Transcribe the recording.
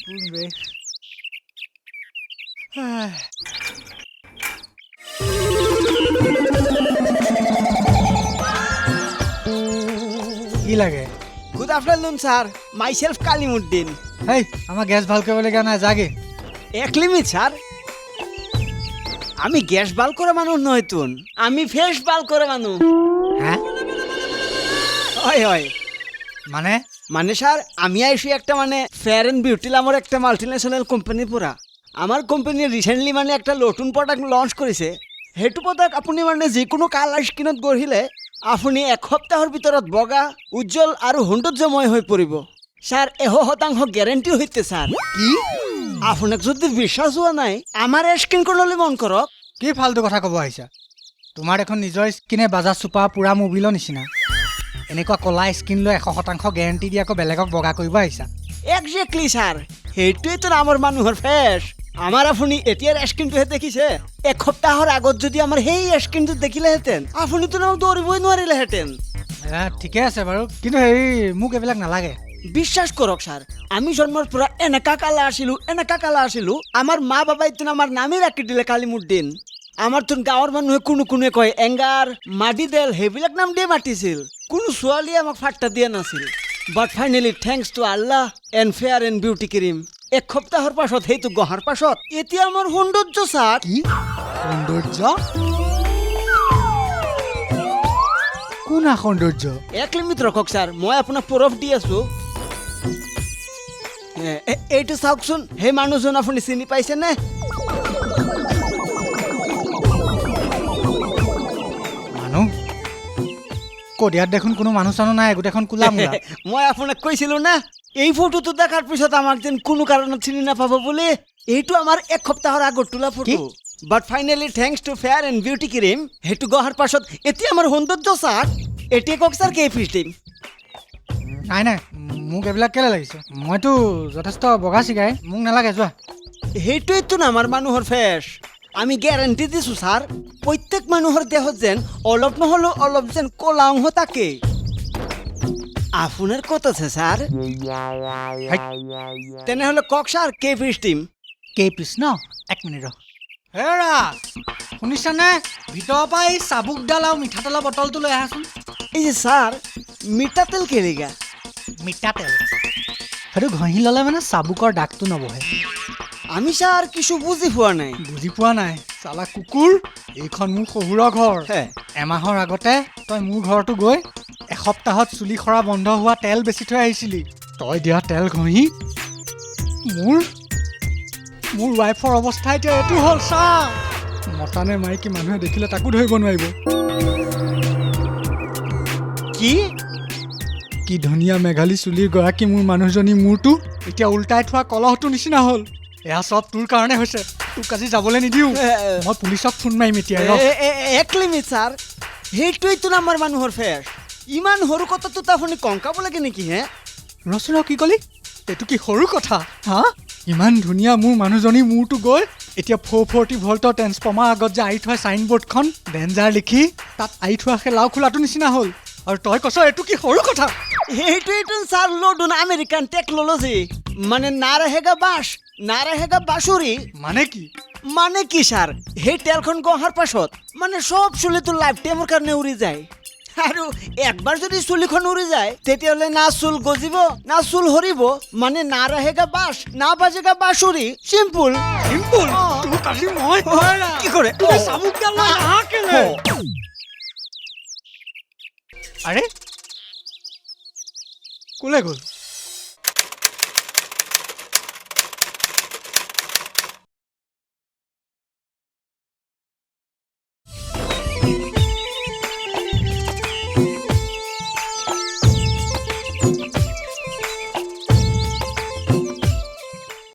শুন বে কি লাগে good afternoon sir myself Kalimuddin হেই আমাৰ গ্যাস ভাল কৰিব লগা নাই জাগে এক লিমিট স্যার আমি গ্যাস বাল করে মানুষ নয় তুন আমি ফেস বাল করে মানুষ হ্যাঁ হয় হয় মানে মানে স্যার আমি আইসি একটা মানে ফেয়ার অ্যান্ড বিউটি নামের একটা মাল্টিন্যাশনাল কোম্পানি পুরা আমার কোম্পানি রিসেন্টলি মানে একটা নতুন প্রোডাক্ট লঞ্চ করেছে সেইটো প্রোডাক্ট আপুনি মানে যিকোনো কালার স্কিনত গঢ়িলে আপুনি এক সপ্তাহৰ ভিতৰত বগা উজ্জ্বল আৰু সৌন্দৰ্যময় হৈ পৰিব স্যাৰ 100% গ্যাৰেন্টি হইতে স্যাৰ কি আপোনাক যদি বিশ্বাস হোৱা নাই আমাৰ স্কিন কোনলৈ মন কৰক কি ফালতু কথা ক'ব আহিছা তোমাৰ এখন নিজৰ স্কিনে বাজাজ চুপাৰ পুৰা মোবিলৰ নিচিনা এনেকুৱা কলা স্কিন লৈ 100% গ্যাৰেণ্টি দি আকৌ বেলেগক বগা কৰিব আহিছা একজেক্টলি স্যাৰ সেইটোৱেতো আমাৰ মানুহৰ ফেচ আমাৰ আপুনি এতিয়াৰ স্কিনটোহে দেখিছে এক সপ্তাহৰ আগত যদি আমাৰ সেই স্কিনটো দেখিলেহেঁতেন আপুনিতো আমাক দৌৰিবই নোৱাৰিলেহেঁতেন ঠিকে আছে বাৰু কিন্তু হেৰি মোক এইবিলাক নালাগে বিশ্বাস কৰক স্যাৰ আমি জন্মৰ পৰা এনেকা কালা আছিলো আমাৰ মা বাবাই তো আমাৰ নামেই ৰাখি দিলে কালিমুদ্দিন আমাৰ তোন গাঁৱৰ মানুহে কোনোৱে কয় এংগাৰ মাটিদেল সেইবিলাক নাম দিয়ে মাতিছিল কোনো ছোৱালীয়ে আমাক ফাট্টা দিয়া নাছিল বাট ফাইনেলি থেংকছ টু আল্লাহ and fair and beauty cream এক সপ্তাহৰ পাছত সেইটো গহাৰ পাছত এতিয়া আমাৰ সৌন্দৰ্য স্যাৰ কি সৌন্দৰ্য কোন সৌন্দৰ্য এক লিমিট ৰখক স্যাৰ মই আপোনাক প্ৰফ দি আছো এইটো চাওকচোন সেই মানুহজন আপুনি চিনি পাইছেনে মানুহ ক'ত ইয়াত দেখোন কোনো মানুহ চানুহ নাই গোটেইখন কোলা মোলা মই আপোনাক কৈছিলো না এই ফটোটো দেখাৰ পিছত আমাক যেন কোনো কাৰণত চিনি নাপাব বুলি এইটো আমাৰ এক সপ্তাহৰ আগত তোলা photo but finally thanks two fair and beauty cream সেইটো গহাৰ পাছত এতিয়া আমাৰ সৌন্দৰ্য স্যার এতিয়া কওক স্যার কে ফিজ দিম নাই নাই মোক এইবিলাক কেলৈ লাগিছে মইতো যথেষ্ট বগা চিগাই মোক নালাগে যোৱা সেইটোৱেতো না আমাৰ মানুহৰ ফেচ আমি গ্যাৰেণ্টি দিছো স্যাৰ প্ৰত্যেক মানুহৰ দেহত যেন অলপ নহ'লেও অলপ যেন ক'লা অংশ থাকে আপোনাৰ ক'ত আছে স্যাৰ তেনেহ'লে কওক স্যাৰ কে ফিজ দিম পিছ ন এক মিনিট ৰ হেৰা শুনিছানে ভিতৰৰ পৰা এই চাবুকডাল আৰু মিঠাতেলৰ বটলটো লৈ আহাচোন এই যে স্যাৰ মিঠাতেল কেলেগা মিঠাতেল সেইটো ঘঁহি ল'লে মানে চাবুকৰ দাগটো নবহে আমি স্যাৰ কিছু বুজি পোৱা নাই বুজি পোৱা নাই চালা কুকুৰ এইখন মোৰ শহুৰৰ ঘৰ হে এমাহৰ আগতে তই মোৰ ঘৰতো গৈ এসপ্তাহত চুলি সৰা বন্ধ হোৱা তেল বেচি থৈ আহিছিলি তই দিয়া তেল ঘঁহি মোৰ ৱাইফৰ অৱস্থা এতিয়া এইটো হ'ল চা মতা নে মাইকী মানুহে দেখিলে তাকো ধৰিব নোৱাৰিব কি ধুনীয়া মেঘালী চুলিৰ গৰাকী মোৰ মানুহজনী মূৰটো এতিয়া উল্টাই থোৱা কলহটোৰ নিচিনা হ'ল এয়া চব তোৰ কাৰণে হৈছে তোক আজি যাবলৈ নিদিওঁ মই পুলিচক ফোন মাৰিম এতিয়া এক লিমিট স্যাৰ সেইটোৱেতো আমাৰ মানুহৰ ফেচ ইমান সৰু কথাটো আপুনি কংকাব লাগে নেকি হে ৰচোন কি ক'লি এইটো কি সৰু কথা হা ইমান ধুনীয়া মোৰ মানুহজনী মূৰটো গৈ এতিয়া 440 ভল্টৰ ট্ৰেন্সফৰ্মাৰ আগত যে আঁৰি থোৱা চাইনবোৰ্ডখন ডেঞ্জাৰ লিখি তাত আঁৰি থোৱা সেই লাও খোলাটোৰ নিচিনা হ'ল আৰু তই কৈছ এইটো কি সৰু কথা সেইটোৱেতো স্যার লডুন আমেরিকান টেকনোলজি মানে না रहेगा বাঁশ না रहेगा বাঁশুরি মানে কি স্যার সেই তেলখন গহাৰ পাছত মানে সব চুলিটো লাইফ টাইমৰ কাৰণে উৰি যায় আৰু একবাৰ যদি চুলিখন উৰি যায় তেতিয়াহ'লে না চুল গজিব না চুল সৰিব মানে না रहेगा বাঁশ না বাজেগা বাঁশুৰি সিম্পল কি কৰে আৰে কোলে গ'ল